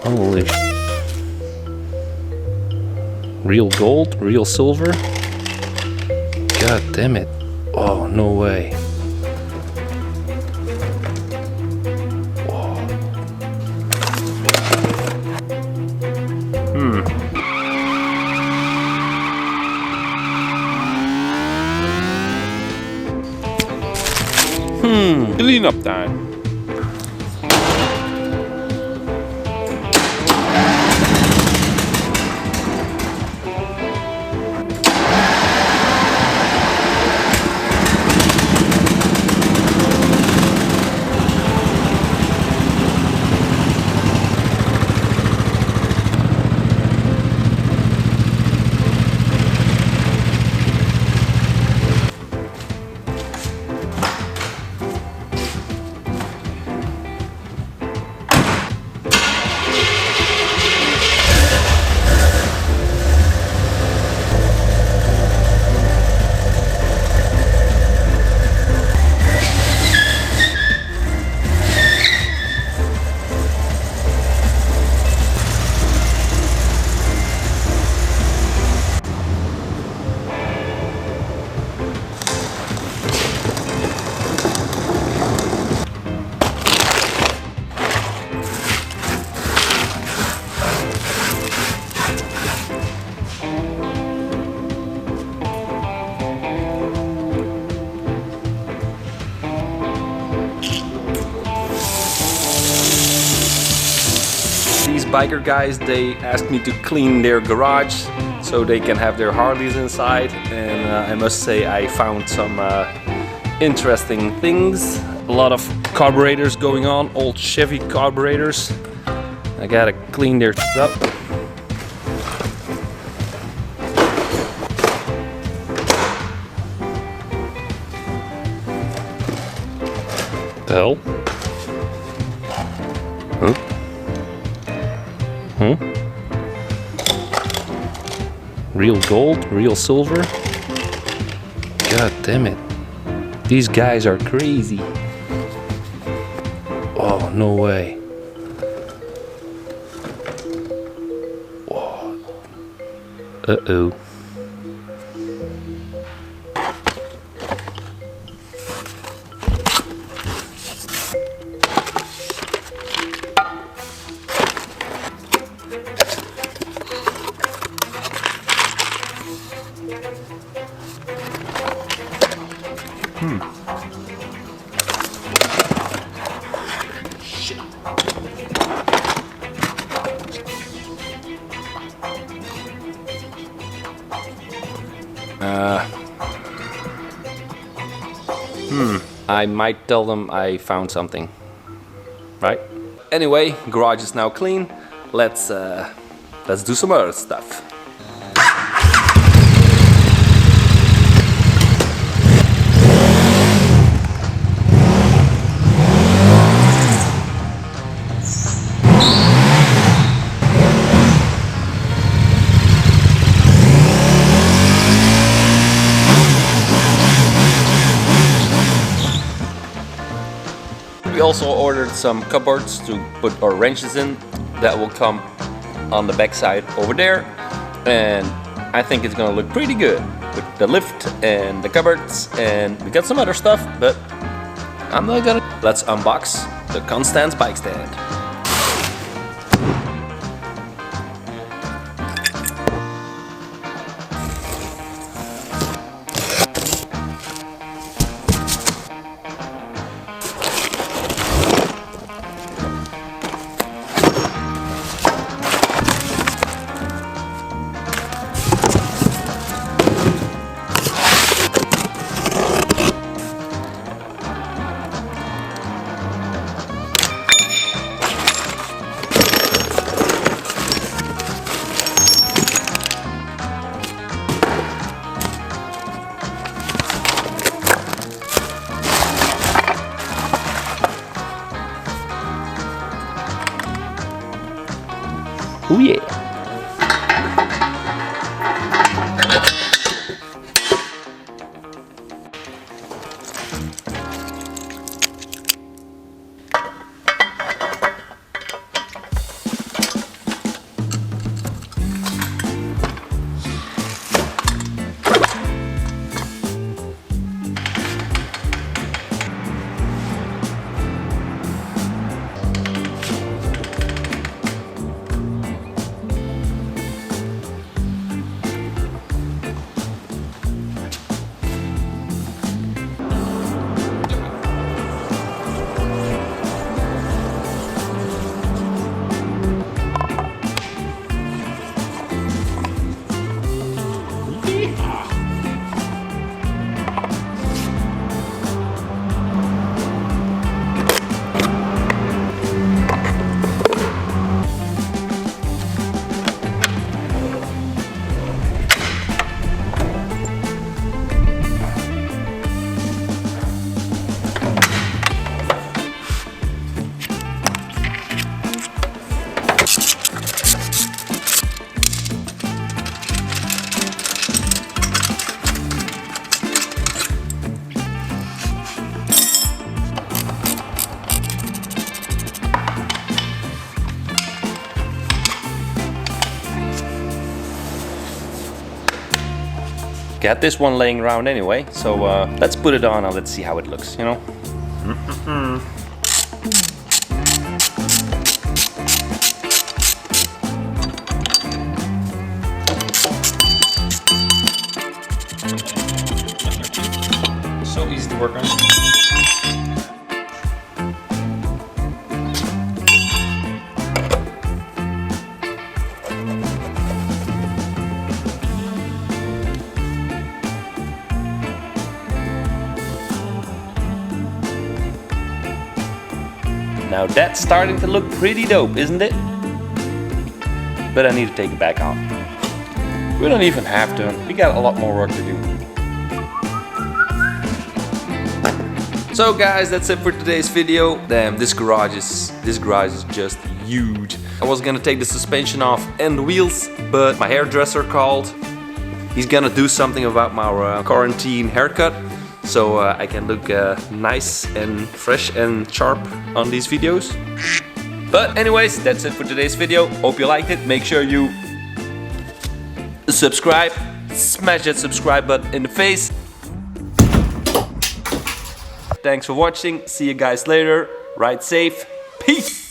Holy sh... Real gold? Real silver? God damn it. Oh, no way. Whoa. Clean up time. These biker guys, they asked me to clean their garage so they can have their Harleys inside, and I must say I found some interesting things. A lot of carburetors going on, old Chevy carburetors. I gotta clean their up. The hell? Huh? Huh? Real gold? Real silver? God damn it. These guys are crazy. Oh, no way. Whoa. Uh-oh. Shit. I might tell them I found something. Right? Anyway, garage is now clean. Let's do some other stuff. We also ordered some cupboards to put our wrenches in. That will come on the back side over there, and I think it's gonna look pretty good with the lift and the cupboards, and we got some other stuff, but I'm not gonna. Let's unbox the Constands bike stand. Oh yeah. got this one laying around anyway, so let's put it on and let's see how it looks, you know? So easy to work on. Now that's starting to look pretty dope, isn't it? But I need to take it back off. We don't even have to. We got a lot more work to do. So guys, that's it for today's video. Damn, this garage is just huge. I was gonna take the suspension off and the wheels, but my hairdresser called. He's gonna do something about my quarantine haircut, so I can look nice and fresh and sharp on these videos. But anyways, that's it for today's video. Hope you liked it. Make sure you subscribe. Smash that subscribe button in the face. Thanks for watching. See you guys later. Ride safe. Peace.